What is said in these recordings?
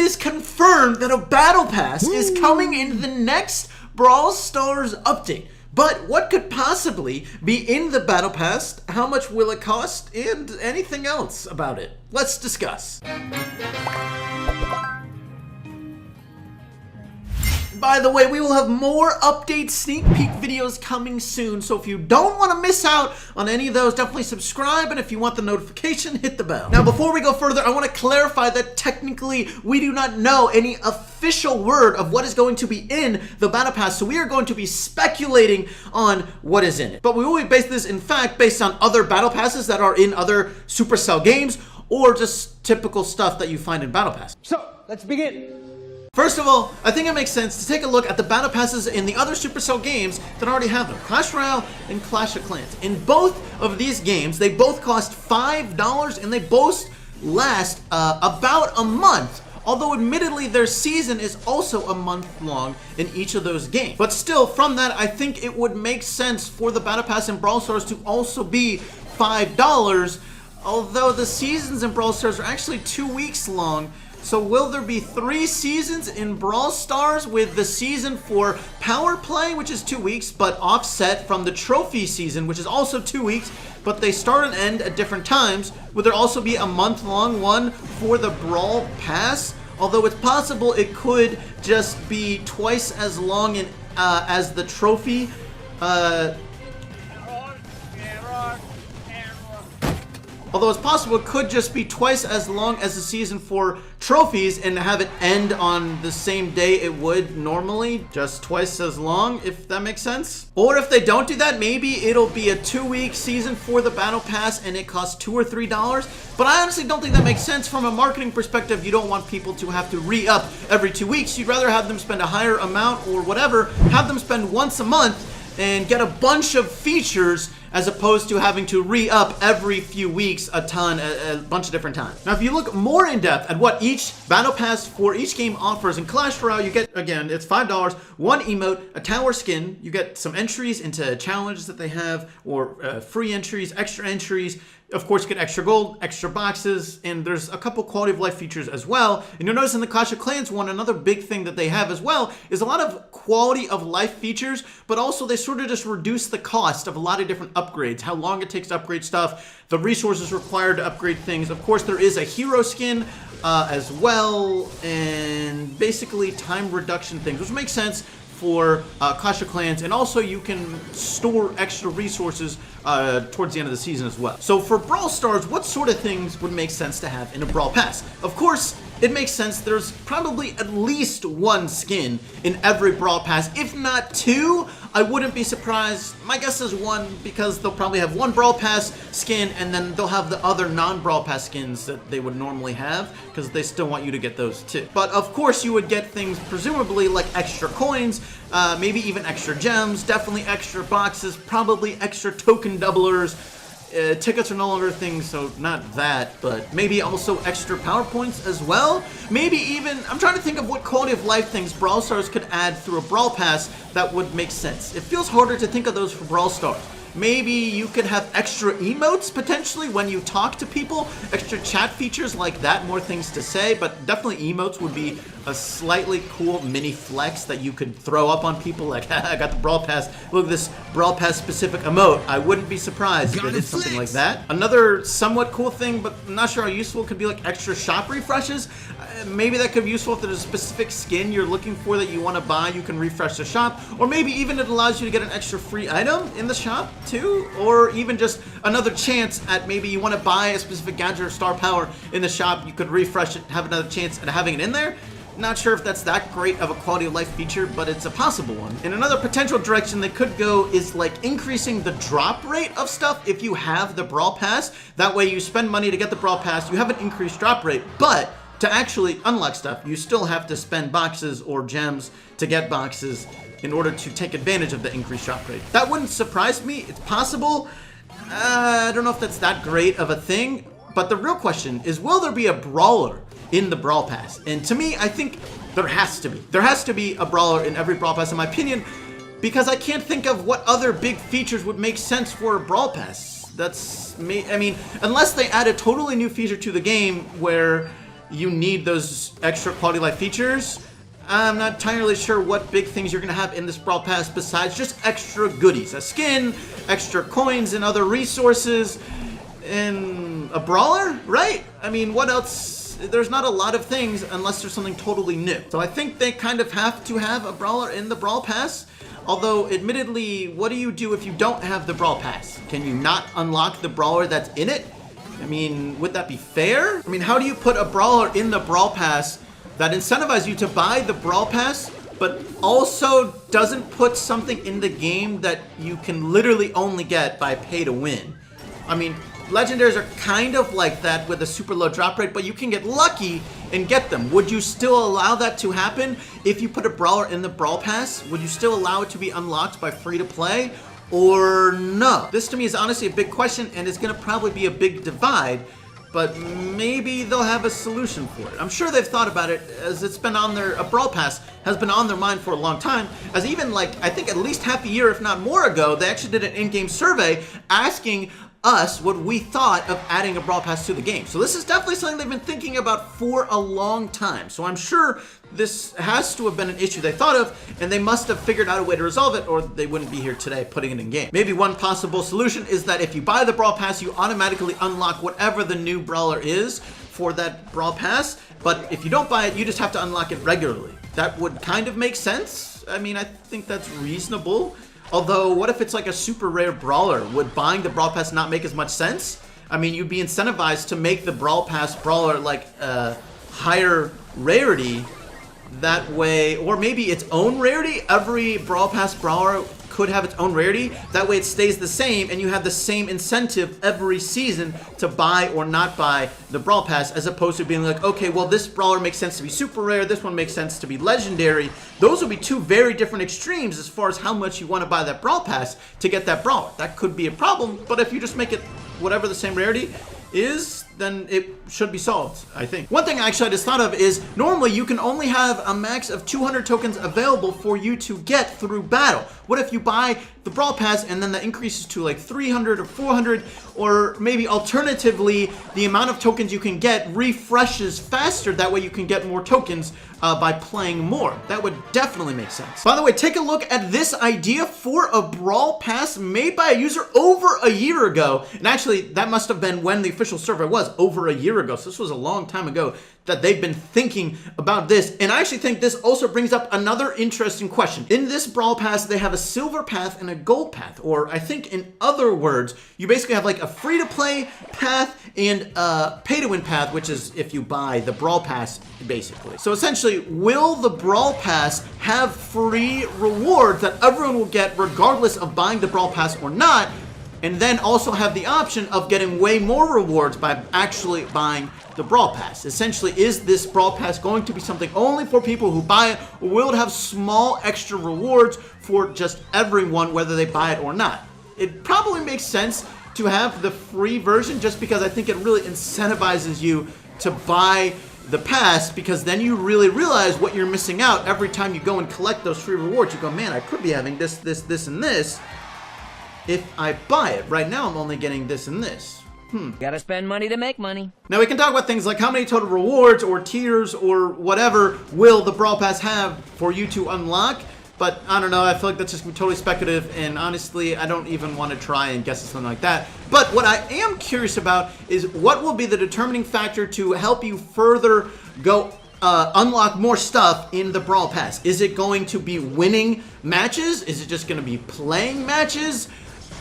is confirmed that a Battle Pass is coming in the next Brawl Stars update. But what could possibly be in the Battle Pass? How much will it cost? And anything else about it? Let's discuss. By the way, we will have more update sneak peek videos coming soon, so if you don't want to miss out on any of those, definitely subscribe, and if you want the notification, hit the bell. Now, before we go further, I want to clarify that technically we do not know any official word of what is going to be in the Battle Pass, so we are going to be speculating on what is in it. But we will base this, in fact, based on other Battle Passes that are in other Supercell games, or just typical stuff that you find in Battle Pass. So, let's begin. First of all, I think it makes sense to take a look at the Battle Passes in the other Supercell games that already have them. Clash Royale and Clash of Clans. In both of these games, they both cost $5 and they both last about a month. Although admittedly their season is also a month long in each of those games. But still, from that, I think it would make sense for the Battle Pass in Brawl Stars to also be $5. Although the seasons in Brawl Stars are actually 2 weeks long. So will there be 3 seasons in Brawl Stars, with the season for Power Play, which is 2 weeks, but offset from the Trophy season, which is also 2 weeks, but they start and end at different times? Would there also be a month-long one for the Brawl Pass? Although it's possible it could just be twice as long as the Trophy. Although it's possible it could just be twice as long as the season for trophies and have it end on the same day it would normally. Just twice as long, if that makes sense. Or if they don't do that, maybe it'll be a 2-week season for the Battle Pass and it costs $2 or $3. But I honestly don't think that makes sense from a marketing perspective. You don't want people to have to re-up every 2 weeks. You'd rather have them spend a higher amount or whatever, have them spend once a month and get a bunch of features, as opposed to having to re-up every few weeks a bunch of different times. Now, if you look more in depth at what each Battle Pass for each game offers, in Clash Royale, you get, again, it's $5, 1 emote, a tower skin, you get some entries into challenges that they have, or free entries, extra entries. Of course, you get extra gold, extra boxes, and there's a couple quality of life features as well. And you'll notice in the Clash of Clans one, another big thing that they have as well is a lot of quality of life features, but also they sort of just reduce the cost of a lot of different upgrades, how long it takes to upgrade stuff, the resources required to upgrade things. Of course, there is a hero skin as well, and basically time reduction things, which makes sense for Clash of Clans, and also you can store extra resources towards the end of the season as well. So for Brawl Stars, what sort of things would make sense to have in a Brawl Pass? Of course, it makes sense. There's probably at least 1 skin in every Brawl Pass, if not 2. I wouldn't be surprised. My guess is 1, because they'll probably have 1 Brawl Pass skin, and then they'll have the other non-Brawl Pass skins that they would normally have, because they still want you to get those too. But of course, you would get things presumably like extra coins, maybe even extra gems, definitely extra boxes, probably extra token doublers. Tickets are no longer things, so not that, but maybe also extra PowerPoints as well. Maybe even, I'm trying to think of what quality of life things Brawl Stars could add through a Brawl Pass that would make sense. It feels harder to think of those for Brawl Stars. Maybe you could have extra emotes, potentially, when you talk to people. Extra chat features like that, more things to say, but definitely emotes would be a slightly cool mini flex that you could throw up on people, like, I got the Brawl Pass, look at this Brawl Pass specific emote. I wouldn't be surprised if it did something like that. Another somewhat cool thing, but I'm not sure how useful, could be like extra shop refreshes. Maybe that could be useful if there's a specific skin you're looking for that you want to buy, you can refresh the shop, or maybe even it allows you to get an extra free item in the shop too, or even just another chance at maybe you want to buy a specific gadget or star power in the shop, you could refresh it, have another chance at having it in there. Not sure if that's that great of a quality of life feature, but it's a possible one. And another potential direction they could go is like increasing the drop rate of stuff if you have the Brawl Pass. That way you spend money to get the Brawl Pass, you have an increased drop rate, but to actually unlock stuff, you still have to spend boxes or gems to get boxes in order to take advantage of the increased drop rate. That wouldn't surprise me. It's possible. I don't know if that's that great of a thing, but the real question is, will there be a Brawler in the Brawl Pass? And to me, I think there has to be. There has to be a Brawler in every Brawl Pass, in my opinion, because I can't think of what other big features would make sense for a Brawl Pass. That's me. I mean, unless they add a totally new feature to the game where you need those extra quality of life features. I'm not entirely sure what big things you're going to have in this Brawl Pass besides just extra goodies. A skin, extra coins and other resources, and a brawler, right? I mean, what else? There's not a lot of things unless there's something totally new. So I think they kind of have to have a brawler in the Brawl Pass. Although, admittedly, what do you do if you don't have the Brawl Pass? Can you not unlock the brawler that's in it? I mean, would that be fair? I mean, how do you put a brawler in the Brawl Pass that incentivizes you to buy the Brawl Pass, but also doesn't put something in the game that you can literally only get by pay to win? I mean, legendaries are kind of like that with a super low drop rate, but you can get lucky and get them. Would you still allow that to happen if you put a brawler in the Brawl Pass? Would you still allow it to be unlocked by free to play? Or no? This to me is honestly a big question, and it's gonna probably be a big divide, but maybe they'll have a solution for it. I'm sure they've thought about it, as it's been on a Brawl Pass has been on their mind for a long time, as even like, I think at least half a year, if not more ago, they actually did an in-game survey asking us what we thought of adding a Brawl Pass to the game. So this is definitely something they've been thinking about for a long time. So I'm sure this has to have been an issue they thought of, and they must have figured out a way to resolve it, or they wouldn't be here today putting it in game. Maybe one possible solution is that if you buy the Brawl Pass, you automatically unlock whatever the new brawler is for that Brawl Pass, but if you don't buy it, you just have to unlock it regularly. That would kind of make sense. I mean, I think that's reasonable. Although, what if it's like a super rare brawler? Would buying the Brawl Pass not make as much sense? I mean, you'd be incentivized to make the Brawl Pass brawler like a higher rarity that way, or maybe its own rarity. Every Brawl Pass brawler could have its own rarity. That way it stays the same, and you have the same incentive every season to buy or not buy the Brawl Pass, as opposed to being like, okay, well, this brawler makes sense to be super rare, this one makes sense to be legendary. Those would be two very different extremes as far as how much you want to buy that Brawl Pass to get that brawler. That could be a problem, but if you just make it whatever the same rarity is, then it should be solved, I think. One thing actually I just thought of is, normally you can only have a max of 200 tokens available for you to get through battle. What if you buy the Brawl Pass and then that increases to like 300 or 400, or maybe alternatively, the amount of tokens you can get refreshes faster, that way you can get more tokens by playing more. That would definitely make sense. By the way, take a look at this idea for a Brawl Pass made by a user over a year ago. And actually, that must have been when the official survey was, over a year ago. So this was a long time ago that they've been thinking about this. And I actually think this also brings up another interesting question. In this Brawl Pass, they have a silver path and a gold path. Or I think in other words, you basically have like a free-to-play path and a pay-to-win path, which is if you buy the Brawl Pass, basically. So essentially, will the Brawl Pass have free rewards that everyone will get regardless of buying the Brawl Pass or not? And then also have the option of getting way more rewards by actually buying the Brawl Pass. Essentially, is this Brawl Pass going to be something only for people who buy it, or will it have small extra rewards for just everyone, whether they buy it or not? It probably makes sense to have the free version, just because I think it really incentivizes you to buy the pass, because then you really realize what you're missing out every time you go and collect those free rewards. You go, man, I could be having this, this, this, and this if I buy it. Right now, I'm only getting this and this. Gotta spend money to make money. Now we can talk about things like how many total rewards or tiers or whatever will the Brawl Pass have for you to unlock. But I don't know, I feel like that's just totally speculative, and honestly, I don't even want to try and guess at something like that. But what I am curious about is what will be the determining factor to help you further go unlock more stuff in the Brawl Pass. Is it going to be winning matches? Is it just going to be playing matches?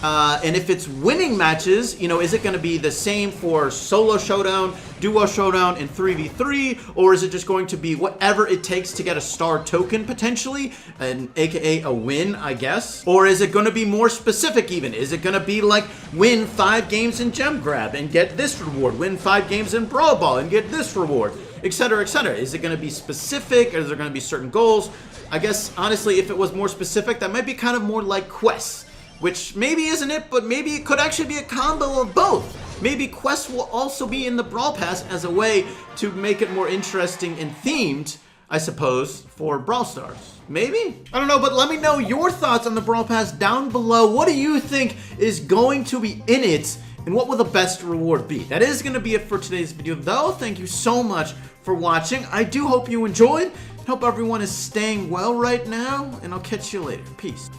And if it's winning matches, you know, is it going to be the same for solo showdown, duo showdown, and 3v3? Or is it just going to be whatever it takes to get a star token potentially, and aka a win, I guess? Or is it going to be more specific even? Is it going to be like win 5 games in Gem Grab and get this reward, win 5 games in Brawl Ball and get this reward, etc., etc.? Is it going to be specific, or is there going to be certain goals? I guess, honestly, if it was more specific, that might be kind of more like quests. Which maybe isn't it, but maybe it could actually be a combo of both. Maybe quests will also be in the Brawl Pass as a way to make it more interesting and themed, I suppose, for Brawl Stars. Maybe? I don't know, but let me know your thoughts on the Brawl Pass down below. What do you think is going to be in it? and what will the best reward be? That is going to be it for today's video, though. Thank you so much for watching. I do hope you enjoyed. Hope everyone is staying well right now, and I'll catch you later. Peace.